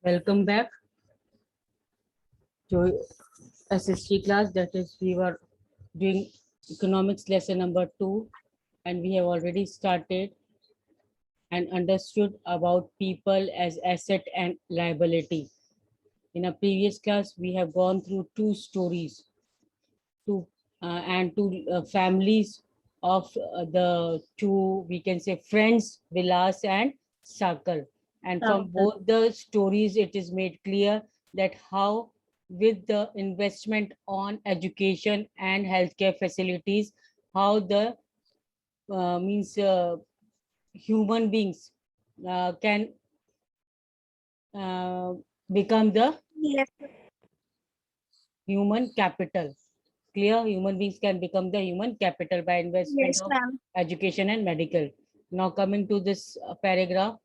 Welcome back to SST class. That is, we were doing economics lesson number 2, and we have already started and understood about people as asset and liability. In a previous class, we have gone through two stories, two families of the two, we can say, friends, Vilas and Sakal. And from both the stories, it is made clear that how with the investment on education and healthcare facilities, how the means human beings can uh, become the Yes, human capital. Clear, human beings can become the human capital by investment yes, of ma'am. education and medical. Now coming to this paragraph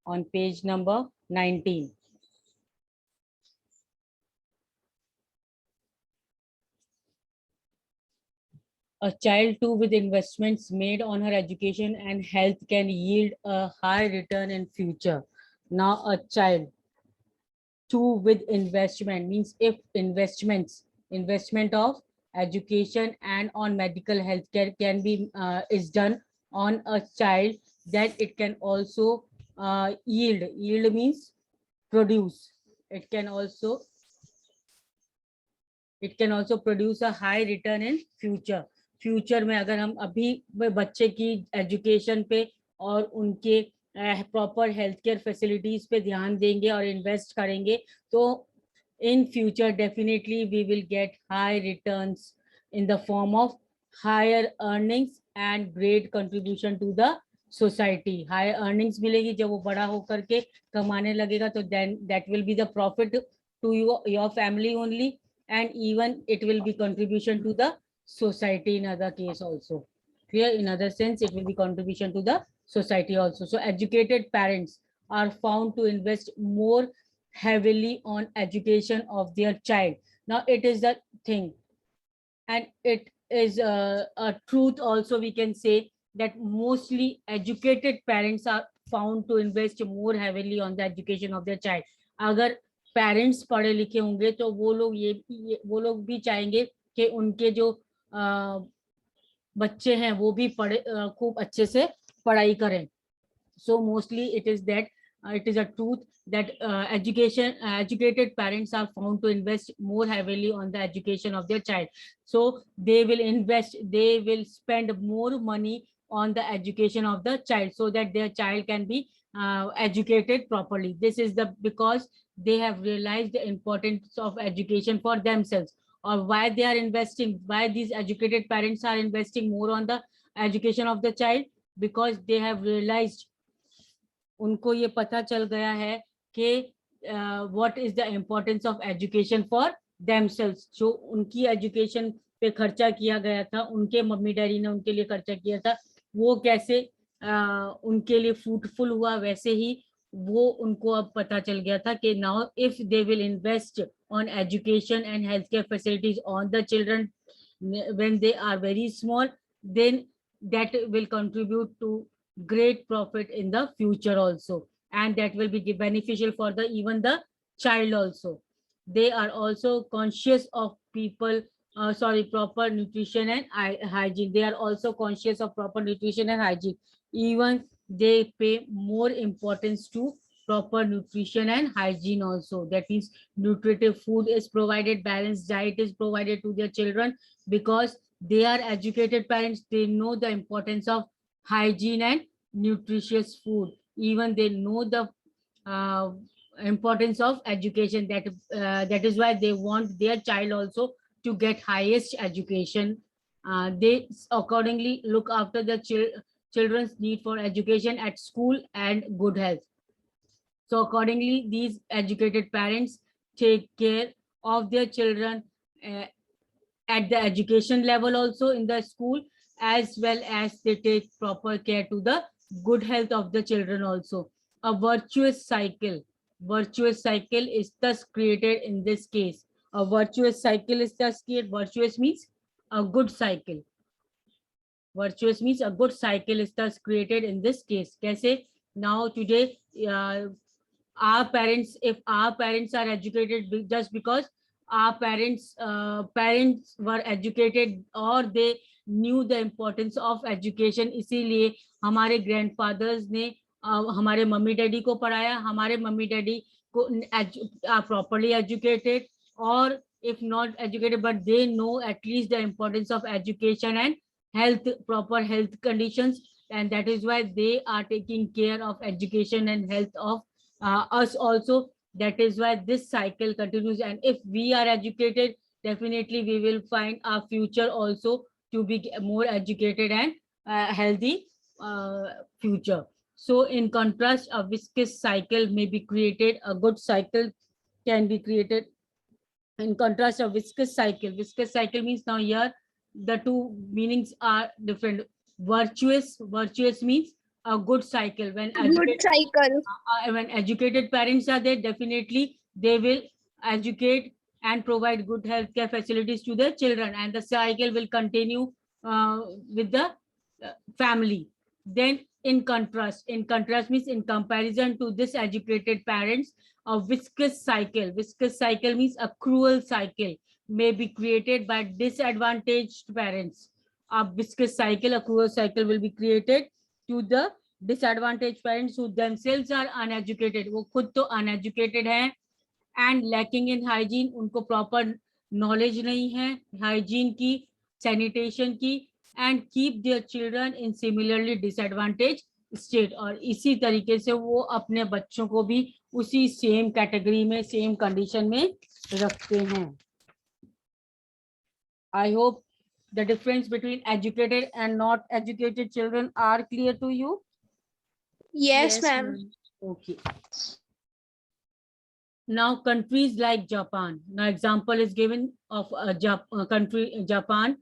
on page number 19. A child too with investments made on her education and health can yield a high return in future. Now a child too with investment means if investment of education and on medical health care can be is done on a child, that it can also yield means produce, it can also produce a high return in future में अगर हम अभी बच्चे की education पे और उनके proper health care facilities पे ध्यान देंगे और इन्वेस्ट करेंगे, तो in future definitely we will get high returns in the form of higher earnings and great contribution to the society. Higher earnings मिलेगी जब वो बड़ा होकर के कमाने लगेगा, तो then that will be the profit to your family only, and even it will be contribution to the society in other case also. Clear? In other sense, it will be contribution to the society also. So educated parents are found to invest more heavily on education of their child. Now it is the thing, and it is a truth also, we can say that mostly educated parents are found to invest more heavily on the education of their child. अगर parents पढ़े लिखे होंगे तो वो लोग वो लोग भी चाहेंगे कि उनके जो बच्चे हैं वो भी पढ़े खूब अच्छे से पढ़ाई करें. So mostly it is that it is a truth that educated parents are found to invest more heavily on the education of their child. So they will spend more money on the education of the child so that their child can be educated properly. This is the because they have realized the importance of education for themselves, or why they are investing, why these educated parents are investing more on the education of the child, because they have realized, उनको ये पता चल गया है कि what is the importance of education for themselves. जो उनकी education पे खर्चा किया गया था, उनके मम्मी डैडी ने उनके लिए खर्चा किया था, वो कैसे उनके लिए फ्रूटफुल हुआ, वैसे ही वो उनको अब पता चल गया था कि now if they will invest on education and health care facilities on the children when they are very small, then that will contribute to great profit in the future also, and that will be beneficial for the even the child also. They are also conscious of people proper nutrition and hygiene. They are also conscious of proper nutrition and hygiene. Even they pay more importance to proper nutrition and hygiene also. That means nutritive food is provided, balanced diet is provided to their children, because they are educated parents. They know the importance of hygiene and nutritious food. Even they know the uh, importance of education. That is why they want their child also to get highest education. They accordingly look after the children's need for education at school and good health. So accordingly, these educated parents take care of their children uh, at the education level also in the school, as well as they take proper care to the good health of the children also. A virtuous cycle is thus created in this case. A virtuous cycle is thus created. Virtuous means a good cycle. Virtuous means a good cycle is thus created in this case. Kaise? Now today, our parents, if our parents are educated just because our parents were educated or they knew the importance of education, इसीलिए हमारे grandfathers ने हमारे mummy daddy को पढ़ाया, हमारे mummy daddy को properly educated, or if not educated but they know at least the importance of education and health, proper health conditions, and that is why they are taking care of education and health of us also. That is why this cycle continues, and if we are educated, definitely we will find our future also to be more educated and healthy future. So in contrast, a viscous cycle may be created, a good cycle can be created. In contrast, a viscous cycle means, now here the two meanings are different. Virtuous means a good cycle. When educated parents are there, definitely they will educate and provide good healthcare facilities to their children, and the cycle will continue with the family. Then in contrast means in comparison to this educated parents, a viscous cycle means a cruel cycle may be created by disadvantaged parents. A viscous cycle, a cruel cycle will be created to the disadvantaged parents who themselves are uneducated. वो खुद तो uneducated हैं and lacking in hygiene, उनको proper knowledge नहीं है hygiene की, sanitation की, and keep their children in similarly disadvantaged state. और इसी तरीके से वो अपने बच्चों को भी उसी same category में, same condition में रखते हैं. I hope the difference between educated and not educated children are clear to you. Yes, ma'am. Okay. Now countries like Japan. Now example is given of a country Japan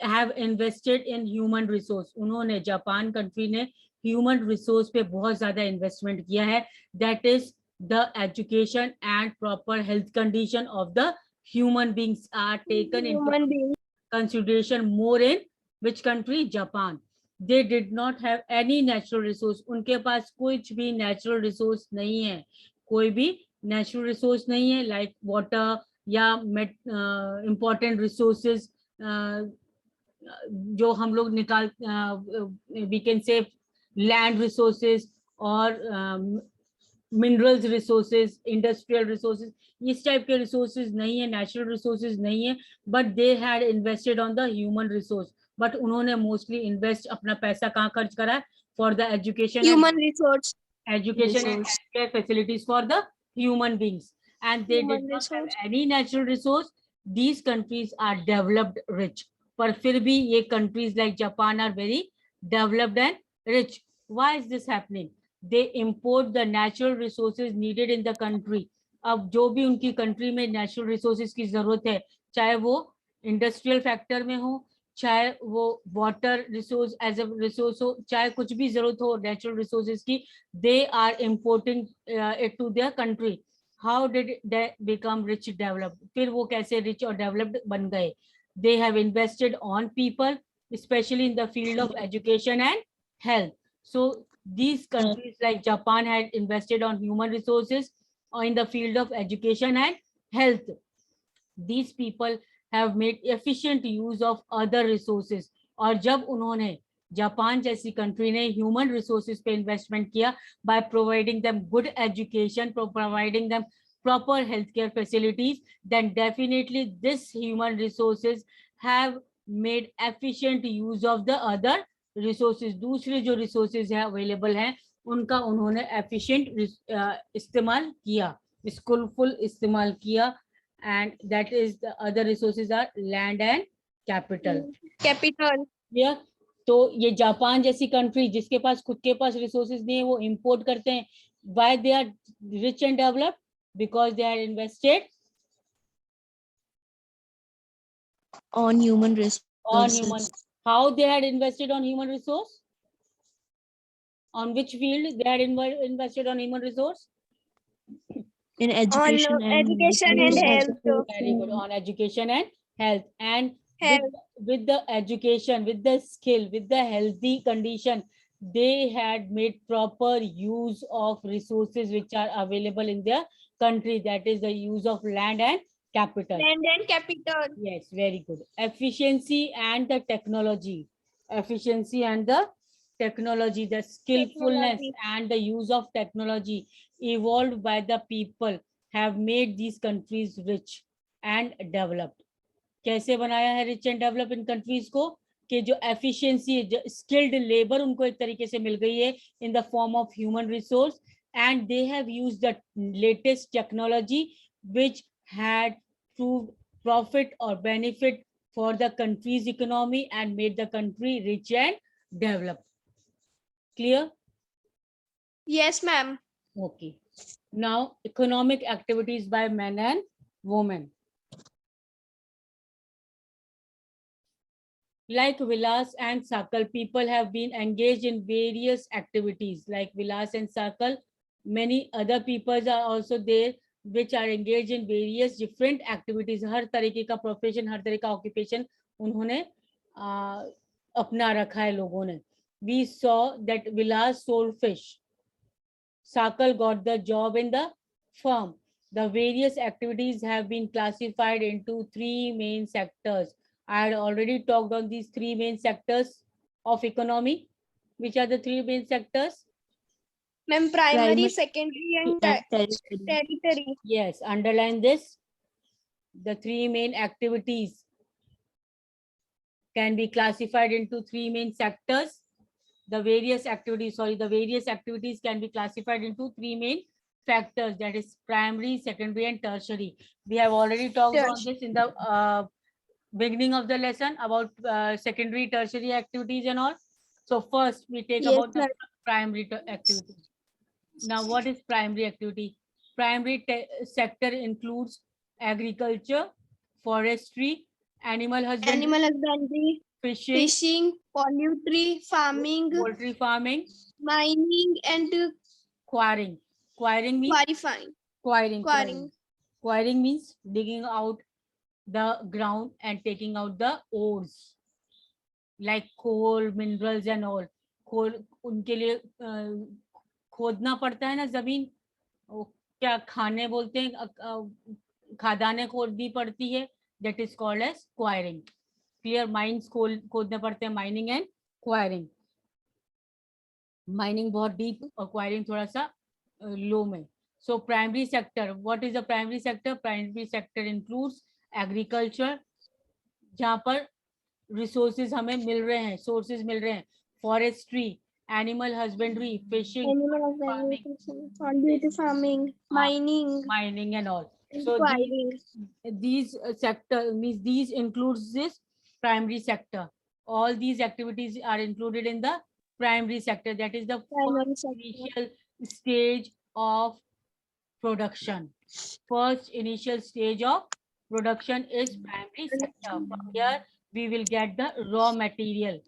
have invested in human resource. उन्होंने Japan country ने human resource पे बहुत ज़्यादा investment किया है. That is the education and proper health condition of the human beings are taken into consideration more in which country? Japan. They did not have any natural resource. उनके पास कुछ भी natural resource नहीं है, कोई भी natural resource नहीं है, like water या important resources जो हम लोग निकाल, we can say land resources or minerals resources, industrial resources, इस type के resources नहीं है, natural resources नहीं है, but they had invested on the human resource. But उन्होंने mostly invest अपना पैसा कहाँ खर्च करा? For the education, human resource, education and healthcare facilities for the human beings, and they did not have any natural resource. These countries are developed rich, पर फिर भी ये countries like Japan are very developed and rich. Why is this happening? They import the natural resources needed in the country. अब जो भी उनकी country में natural resources की जरूरत है, चाहे वो industrial factor में हो, चाहे वो water resource as a resource हो, चाहे कुछ भी जरूरत हो natural resources की, they are importing it to their country. How did they become rich developed? फिर वो कैसे rich और developed बन गए? They have invested on people, especially in the field of education and health. So these countries like Japan had invested on human resources or in the field of education and health. These people have made efficient use of other resources. और जब उन्होंने Japan जैसी country ने human resources पे investment किया by providing them good education, providing them proper healthcare facilities, then definitely this human resources have made efficient use of the other resources. दूसरे जो resources है available हैं उनका उन्होंने efficient इस्तेमाल किया, skillful इस्तेमाल किया, and that is the other resources are land and capital. Yeah. तो ये जापान जैसी कंट्री जिसके पास खुद के पास रिसोर्सेज नहीं है वो इंपोर्ट करते हैं. Why they are rich and developed? Because they are invested on human resources. How they had invested on human resource? On which field they had invested on human resource? In education, on education and health. Very good. On education and health, and with the education, with the skill, with the healthy condition, they had made proper use of resources which are available in their country, that is the use of land and capital. Land and capital. Yes, very good. Efficiency and the technology. Efficiency and the technology, the skillfulness Technology. and the use of technology evolved by the people have made these countries rich and developed. कैसे बनाया है rich and develop in countries को, कि जो efficiency, जो skilled labour उनको एक तरीके से मिल गई है in the form of human resource, and they have used the latest technology which had proved profit or benefit for the country's economy and made the country rich and developed. Clear? Yes, ma'am. Okay. Now, economic activities by men and women. Like Vilas and Sakal, people have been engaged in various activities. Like Vilas and Sakal, many other peoples are also there which are engaged in various different activities. हर तरीके का profession, हर तरीके का occupation उन्होंने अपना रखा है लोगों ने. We saw that Vilas sold fish. Sakal got the job in the firm. The various activities have been classified into three main sectors. I had already talked on these three main sectors of economy. Which are the three main sectors? Ma'am, primary, secondary, and Territory. territory. Yes, underline this. The three main activities can be classified into three main sectors. The various activities can be classified into three main factors, that is primary, secondary, and tertiary. We have already talked on this in the beginning of the lesson about secondary, tertiary activities and all. So first we take Yes, about the ma'am. primary activities. Now, what is primary activity? Primary sector includes agriculture, forestry, animal husbandry, fishing, poultry, farming, poultry farming, mining, and quarrying. Quarrying means quarrying. Quarrying means digging out the ground and taking out the ores like coal, minerals and all. Coal, उनके लिए खोदना पड़ता है ना जमीन, क्या खाने बोलते हैं, खादाने खोदनी पड़ती है, that is called as quarrying. Clear? Mines खोदने पड़ते हैं, mining and quarrying. Mining बहुत deep और quarrying थोड़ा सा low में. So primary sector, what is the primary sector? Primary sector includes agriculture, जहाँ पर resources हमें मिल रहे हैं, sources मिल रहे हैं, forestry, animal husbandry, fishing, farming, mining, and all. and So quarrying. these sector means these includes this primary sector. All these activities are included in the primary sector. That is the first initial stage of production. First initial stage of production is primary sector. From here we will get the raw material.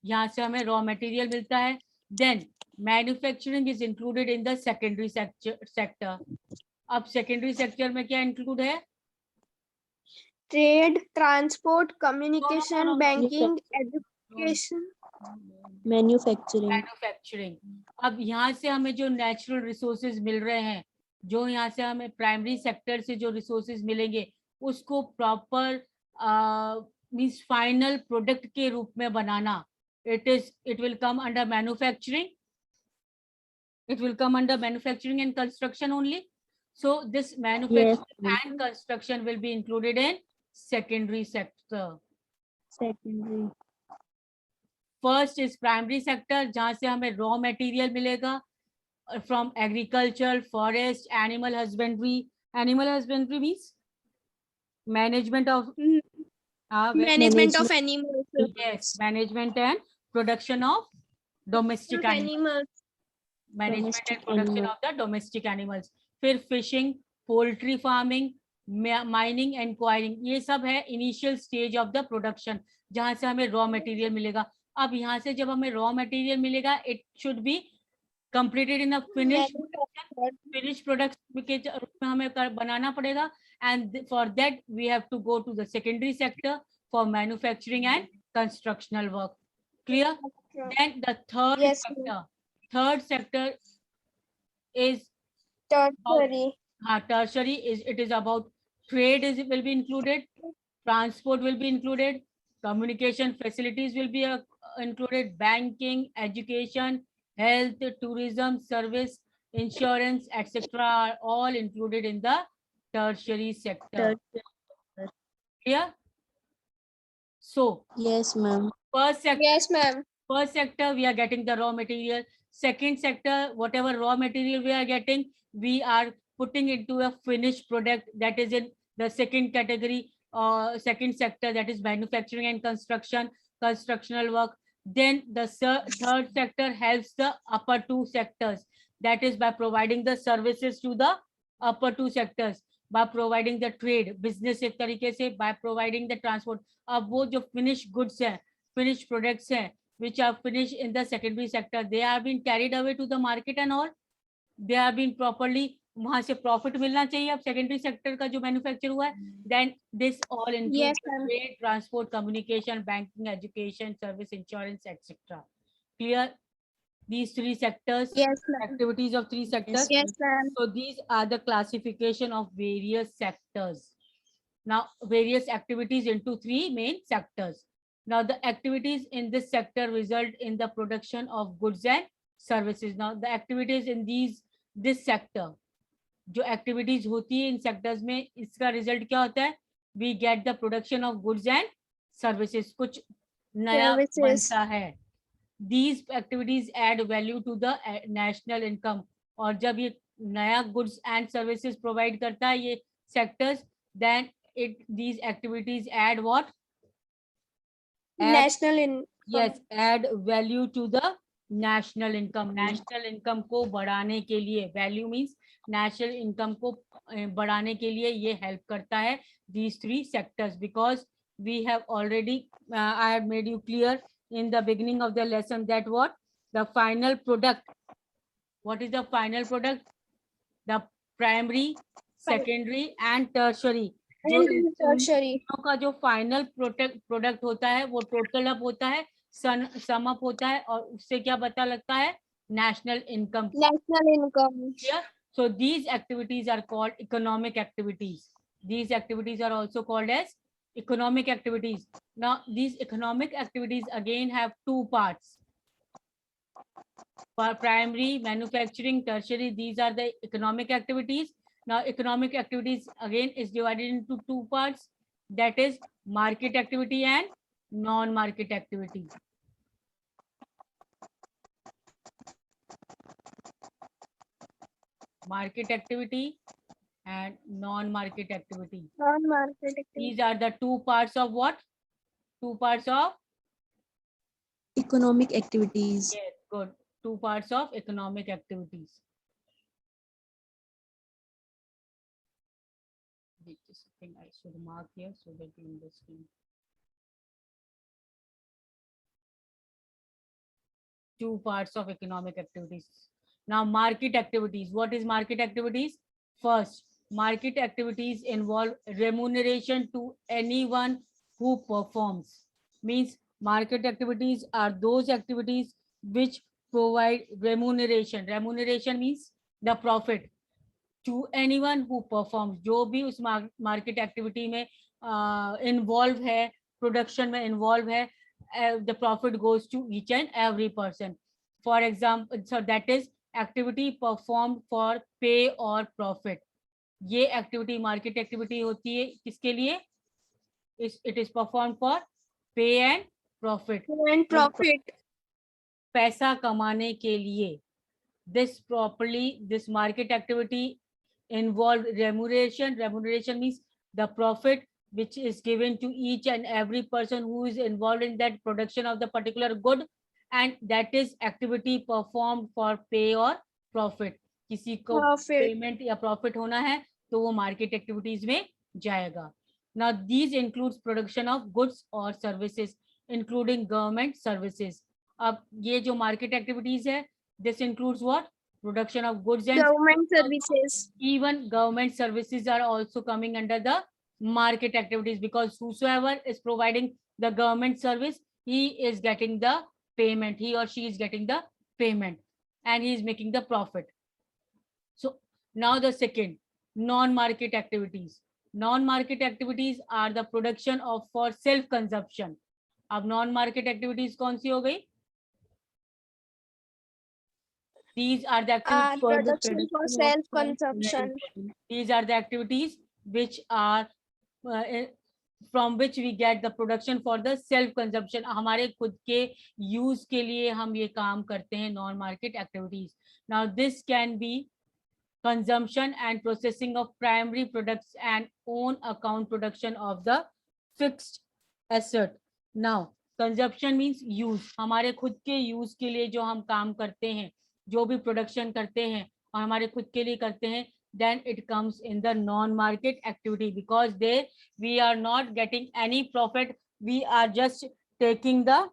यहाँ से हमें raw material मिलता है. Then manufacturing is included in the secondary sector. अब secondary sector में क्या include है? Trade, transport, communication, no. banking, education, Manufacturing. अब यहाँ से हमें जो नेचुरल रिसोर्सेज मिल रहे हैं, जो यहाँ से हमें प्राइमरी सेक्टर से जो रिसोर्सेज मिलेंगे उसको प्रॉपर मींस फाइनल प्रोडक्ट के रूप में बनाना, it will come under manufacturing. It will come under manufacturing and construction only. So this manufacturing and construction will be included in secondary sector. Secondary. First is primary sector, जहाँ से हमें raw material मिलेगा from agriculture, forest, animal husbandry. Animal husbandry means management of management of animals. Yes, management and production of domestic animals. Management and production of the domestic animals. फिर fishing, poultry farming, mining and quarrying, ये सब है initial stage of the production, जहाँ से हमें raw material मिलेगा. अब यहाँ से जब हमें raw material मिलेगा, it should be completed in a finished product के रूप में हमें बनाना पड़ेगा, and for that we have to go to the secondary sector for manufacturing and constructional work. Clear? Then the third Yes, sector is tertiary. tertiary. It is about trade will be included, transport will be included, communication facilities will be included, banking, education, health, tourism, service, insurance, etc. are all included in the tertiary sector. Clear? So Yes, ma'am. first sector, Yes, ma'am. first sector we are getting the raw material. Second sector, whatever raw material we are getting, we are putting into a finished product, that is in the second category, second sector, that is manufacturing and constructional work. Then the third sector helps the upper two sectors, that is by providing the services to the upper two sectors, by providing the trade business एक तरीके से, by providing the transport. अब वो जो finished goods है, finished products हैं, which are finished in the secondary sector, they are being carried away to the market and all, they are being properly, वहां से profit मिलना चाहिए अब secondary sector का जो manufacture हुआ है. Then this all includes Yes, the ma'am. trade, transport, communication, banking, education, service, insurance, etc. Clear? These three sectors, Yes, ma'am. activities of three sectors. Yes, ma'am. So these are the classification of various sectors. Now, various activities into three main sectors. Now, the activities in this sector result in the production of goods and services. Now, the activities in this sector, जो activities होती है इन sectors में, इसका result क्या होता है? We get the production of goods and services. कुछ नया बनता है. These activities add value to the national income. और जब ये नया goods and services provide करता है ये sectors, then these activities add what? National income. Yes, add value to the national income. National income को बढ़ाने के लिए, value means national income को बढ़ाने के लिए ये help करता है these three sectors, because we have already I have made you clear in the beginning of the lesson that what the final product, what is the final product? The primary, secondary and tertiary. जो Tertiary. का जो final product होता है वो total up होता है, sum up होता है, और उससे क्या पता लगता है? National income. National income. So these activities are called economic activities. These activities are also called as economic activities. Now these economic activities again have two parts. For primary, manufacturing, tertiary, these are the economic activities. Now economic activities again is divided into two parts, that is market activity and non-market activity. Market activity and non-market activity. Non-market activity. These are the two parts of what? Two parts of Economic activities. yes, good. Two parts of economic activities. Wait a second, I should mark here so that you understand. Two parts of economic activities. Now, market activities. What is market activities? First, market activities involve remuneration to anyone who performs. Means market activities are those activities which provide remuneration. Remuneration means the profit to anyone who performs. जो भी उस market activity में involve है, production में involve है, the profit goes to each and every person. For example, so that is activity performed for pay or profit. ये activity market activity होती है किसके लिए? It is performed for pay and profit. And profit. पैसा कमाने के लिए. This market activity involve remuneration. Remuneration means the profit which is given to each and every person who is involved in that production of the particular good, and that is activity performed for pay or profit. किसी को payment या profit होना है तो वो market activities में जाएगा. Now these includes production of goods or services including government services. अब ये जो market activities है, this includes what? Production of goods and government services. Even government services are also coming under the market activities, because whosoever is providing the government service, he is getting the payment. He or she is getting the payment and he is making the profit. So now the second, non-market activities. Non-market activities are the production of for self consumption. अब non-market activities कौन सी हो गई? These are the activities For the Production for self-consumption. These are the activities which are from which we get the production for the self consumption. हमारे खुद के use के लिए हम ये काम करते हैं non market activities. Now this can be consumption and processing of primary products and own account production of the fixed asset. Now consumption means use. हमारे खुद के use के लिए जो हम काम करते हैं, जो भी प्रोडक्शन करते हैं और हमारे खुद के लिए करते हैं, then it comes in the non-market activity because there we are not getting any profit. We are just taking the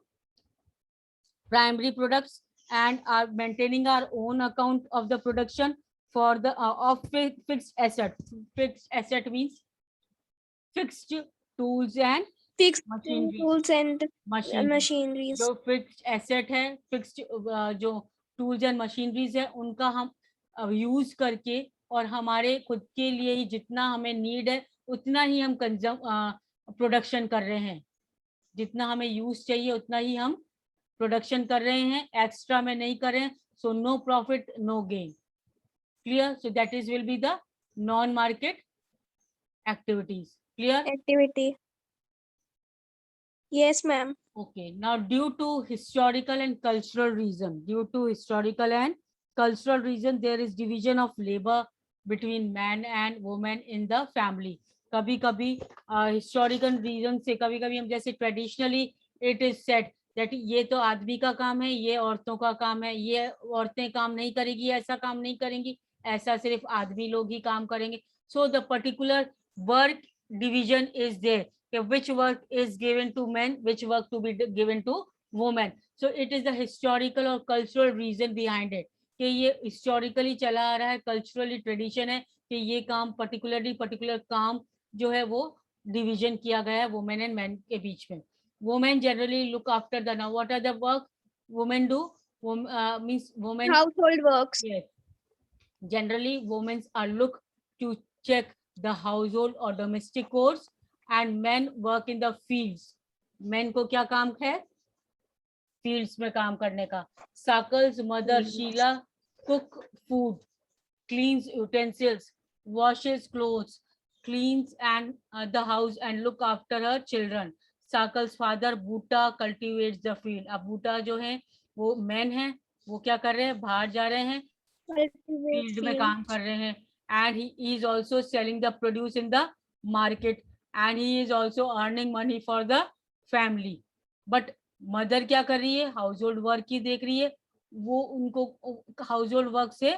primary products and are maintaining our own account of the production for the of fixed asset. Fixed asset means fixed tools and Fixed machinery. tools and machineries. machineries. जो fixed asset है, fixed जो tools and machineries है, उनका हम use करके और हमारे खुद के लिए ही जितना हमें नीड है उतना ही हम प्रोडक्शन कर रहे हैं. जितना हमें यूज चाहिए उतना ही हम प्रोडक्शन कर रहे हैं, एक्स्ट्रा में नहीं कर रहे हैं. So no profit no gain. Clear? So that is will be the non market activities. Clear? Activity. Yes, ma'am. Okay, now due to historical and cultural reason, there is division of labor between man and woman in the family. कभी कभी historical reason से कभी कभी हम जैसे traditionally it is said that ये तो आदमी का काम है, ये औरतों का काम है, ये औरतें काम नहीं करेगी, ऐसा काम नहीं करेंगी, ऐसा सिर्फ आदमी लोग ही काम करेंगे. So the particular work division is there. Which work is given to men, which work to be given to women. So it is the historical or cultural reason behind it कि ये historically चला आ रहा है, culturally tradition है कि ये काम particular काम जो है वो division किया गया है women and men के बीच में. Women generally look after the, now what are the work women do? Means women, Household works. yes, generally women are look to check the household or domestic chores and men work in the fields. Men को क्या काम है? Fields में काम करने का. Sakal's mother Sheila cook food, cleans utensils, washes clothes, cleans and the house and look after her children. Sakal's father Bhuta cultivates the field. अब Bhuta जो है वो men है, वो क्या कर रहे हैं? बाहर जा रहे हैं, field में काम कर रहे हैं, and he is also selling the produce in the market and he is also earning money for the family. But mother क्या कर रही है? Household work ही देख रही है. वो उनको household work से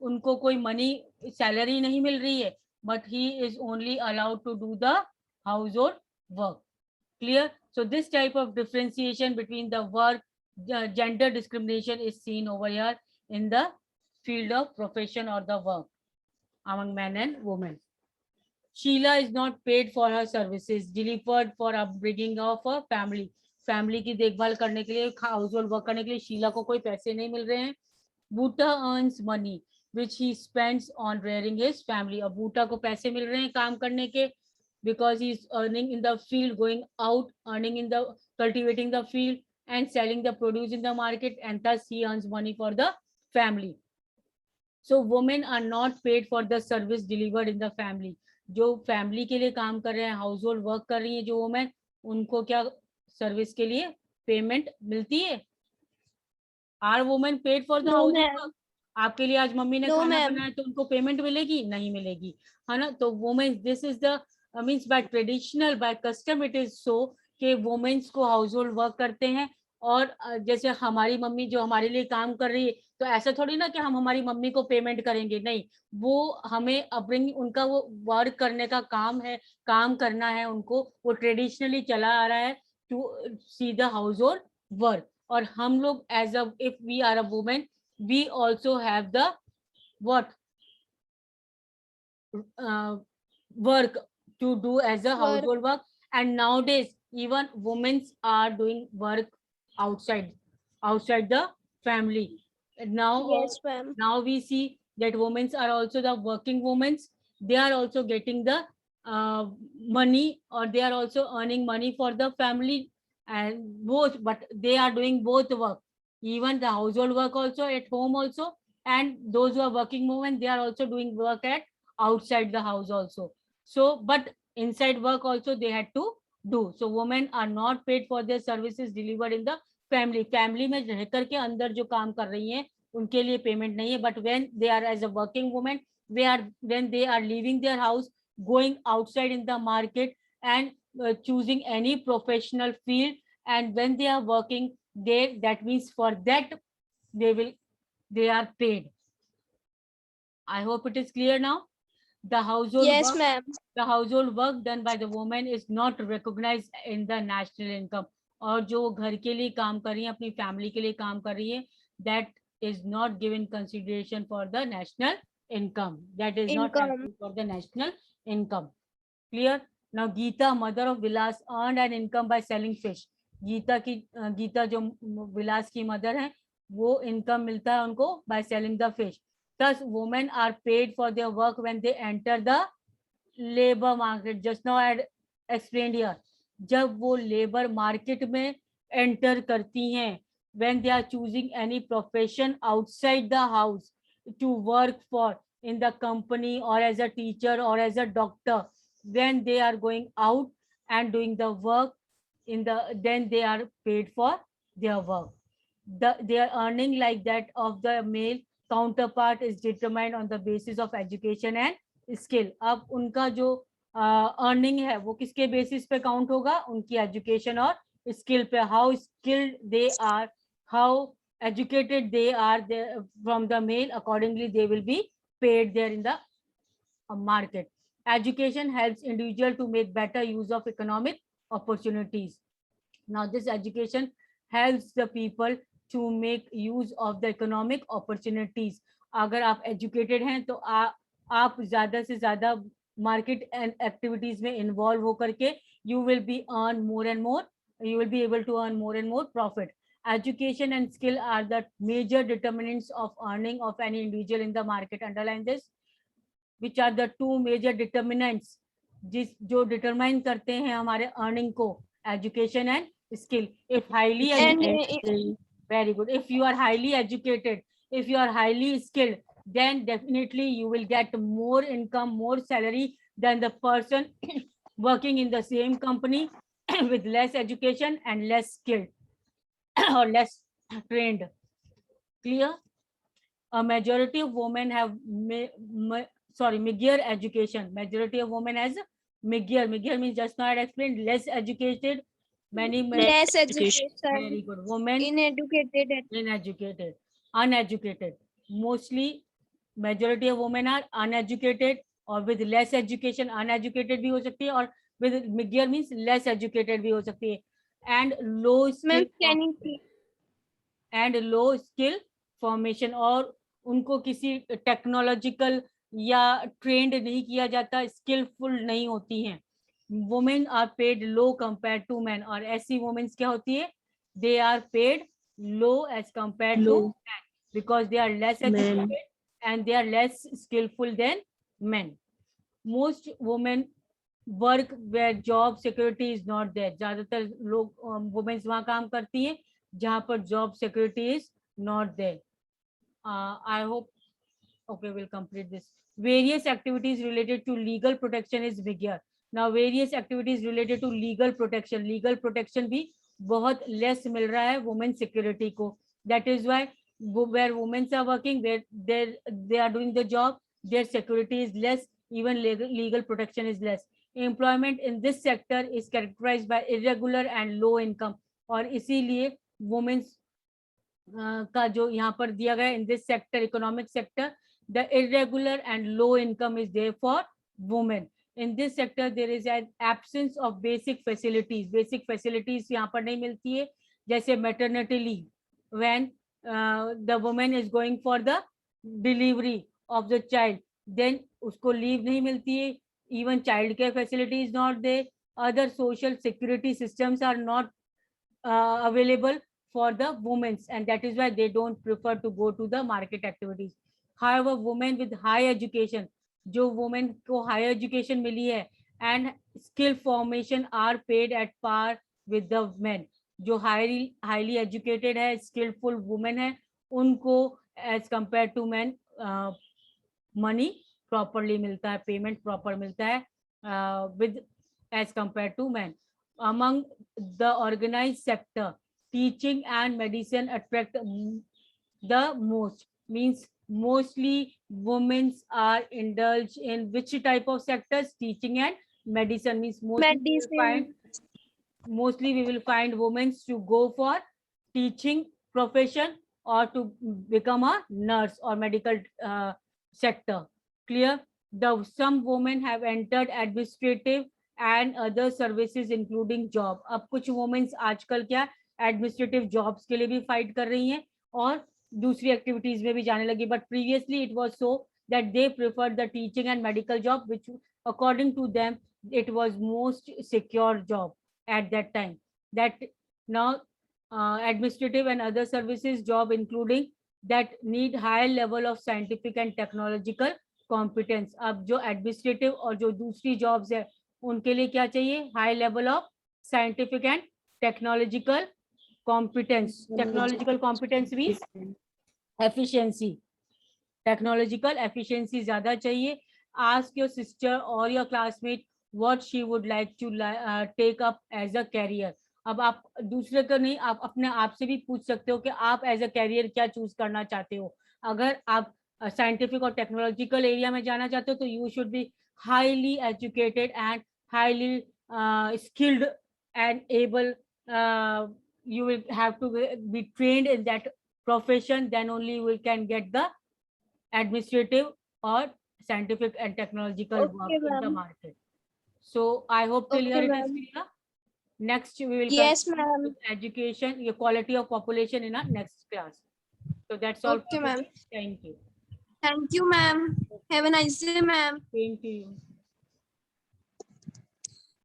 उनको कोई money salary नहीं मिल रही है, but he is only allowed to do the household work. Clear? So this type of differentiation between the work, gender discrimination is seen over here in the field of profession or the work among men and women. Sheila is not paid for her services delivered for upbringing of a family. Family की देखभाल करने के लिए, household work करने के लिए शीला को कोई पैसे नहीं मिल रहे हैं. Bhuta earns money which he spends on rearing his family. अब बूटा को पैसे मिल रहे हैं काम करने के because he is earning in the field, going out, earning in the cultivating the field and selling the produce in the market, and thus he earns money for the family. So women are not paid for the service delivered in the family. जो family के लिए काम कर रहे हैं, house hold work कर रही है जो वुमेन, उनको क्या सर्विस के लिए पेमेंट मिलती है? Are women paid for the household work? आपके लिए आज मम्मी ने खाना बनाया तो उनको पेमेंट मिलेगी? नहीं मिलेगी, है ना. तो women, this is the means by traditional, by custom it is so कि वुमेन्स को हाउस होल्ड वर्क करते हैं. और जैसे हमारी मम्मी जो हमारे लिए काम कर रही है, तो ऐसा थोड़ी ना कि हम हमारी मम्मी को पेमेंट करेंगे, नहीं. वो हमें अपनी, उनका वो वर्क करने का काम है, काम करना है उनको, वो ट्रेडिशनली चला आ रहा है to see the household work. और हम लोग as a, if we are a women, we also have the what work to do as a household work. And nowadays even women are doing work outside. outside the family. Now Yes, ma'am. now we see that women are also the working women. They are also getting the money, or they are also earning money for the family, and both, but they are doing both work, even the household work also at home also, and those who are working women, they are also doing work at outside the house also. So but inside work also they had to do. So women are not paid for their services delivered in the family में रह करके अंदर जो काम कर रही हैं उनके लिए पेमेंट नहीं है. But when they are as a working women, we are when they are leaving their house, going outside in the market, and choosing any professional field, and when they are working, they, that means for that they are paid. I hope it is clear now. The household Yes, work, ma'am. the household work done by the woman is not recognized in the national income. और जो घर के लिए काम कर रही है, अपनी फैमिली के लिए काम कर रही है, that is not given consideration for the national income. That is not Income. taxed for the national income. Clear? Now Geeta, mother of Vilas, earned an income by selling fish. Gita जो विलास की mother है, वो income मिलता है उनको by selling the fish. Thus, women are paid for their work when they enter the labor market. Just now I had explained here. जब वो labour market में एंटर करती हैं, when they are choosing any profession outside the house to work for in the company, or as a teacher, or as a doctor, when they are going out and doing the work in the, then they are paid for their work. Their earning, like that of the male counterpart, is determined on the basis of education and skill. अब उनका जो earning है वो किसके basis पे count होगा? उनकी education और स्किल पे. How skilled they are, how educated they are from the male, accordingly they will be paid there in the market. Education helps individual to make better use of economic opportunities. Now this education helps the people to make use of the economic opportunities. अगर आप educated हैं तो आप ज़्यादा से ज़्यादा market and activities में involve होकर के you will be earn more and more, you will be able to earn more and more profit. Education and skill are the major determinants of earning of any individual in the market. Underline this. Which are the two major determinants जो determine करते हैं हमारे earning को? Education and skill. If highly educated, very good. If you are highly educated, if you are highly skilled, then definitely you will get more income, more salary than the person working in the same company with less education and less skilled or less trained. Clear? A majority of women have meager education. Majority of women has meager. Meager means, just now I had explained, less educated. Many Less education. very good. Women Uneducated. uneducated. Mostly majority of women are uneducated, और with less education. Uneducated भी हो सकती है, और with meager means less educated भी हो सकती है. And low skill. Ma'am, can you please? And low skill formation, और उनको किसी टेक्नोलॉजिकल या ट्रेंड नहीं किया जाता, स्किलफुल नहीं होती हैं. Women are paid low compare to man. और ऐसी वुमेन्स क्या होती है? They are paid low as compare to man, because they are less educated and they are less skillful than men. Most women work where job security is not there. ज्यादातर लोग women's वहां काम करती हैं जहां पर job security is not there. I hope, okay, we'll complete this. Various activities related to legal protection is bigger. Now various activities related to legal protection भी बहुत less मिल रहा है women security को. That is why where women are working, where they are doing the job, their security is less, even legal protection is less. Employment in this sector is characterized by irregular and low income. और इसीलिए women's का जो यहाँ पर दिया गया, in this sector, economic sector, the irregular and low income is there for women. In this sector there is an absence of basic facilities यहाँ पर नहीं मिलती है. जैसे maternity leave, when the woman is going for the delivery of the child, then उसको leave नहीं मिलती है. Even child care facility is not there. Other social security systems are not available for the women's, and that is why they don't prefer to go to the market activities. However, women with high education, जो women को higher education मिली है and skill formation are paid at par with the men. जो highly educated है, skillful women है, उनको as compared to men money properly मिलता है, payment proper मिलता है with as compared to men. Among the organized sector, teaching and medicine attract the most, means mostly women are indulged in which type of sectors? Teaching and medicine, means mostly we will find women to go for teaching profession or to become a nurse or medical sector. Clear? Some women have entered administrative and other services including job. अब कुछ women आजकल क्या administrative jobs के लिए भी fight कर रही हैं और दूसरी activities में भी जाने लगी. But previously it was so that they preferred the teaching and medical job, which according to them it was most secure job at that time. That now administrative and other services job including that need higher level of scientific and technological competence. अब जो administrative और जो दूसरी jobs है उनके लिए क्या चाहिए? High level of scientific and technological competence. Technological competence means efficiency. Technological efficiency ज़्यादा चाहिए. Ask your sister or your classmate what she would like to take up as a career. अब आप दूसरे का नहीं, आप अपने आप से भी पूछ सकते हो कि आप एज अ कैरियर क्या चूज करना चाहते हो. अगर आप साइंटिफिक और टेक्नोलॉजिकल एरिया में जाना चाहते हो तो you should be highly educated and highly skilled and able. You will have to be trained in that profession, then only you can get the administrative or scientific and technological work in the market. So I hope till here it is clear. Next we will Yes, continue ma'am. with education, your quality of population in our next class. So that's all. Okay, ma'am. Thank you. Thank you, ma'am. Have a nice day, ma'am. Same to you.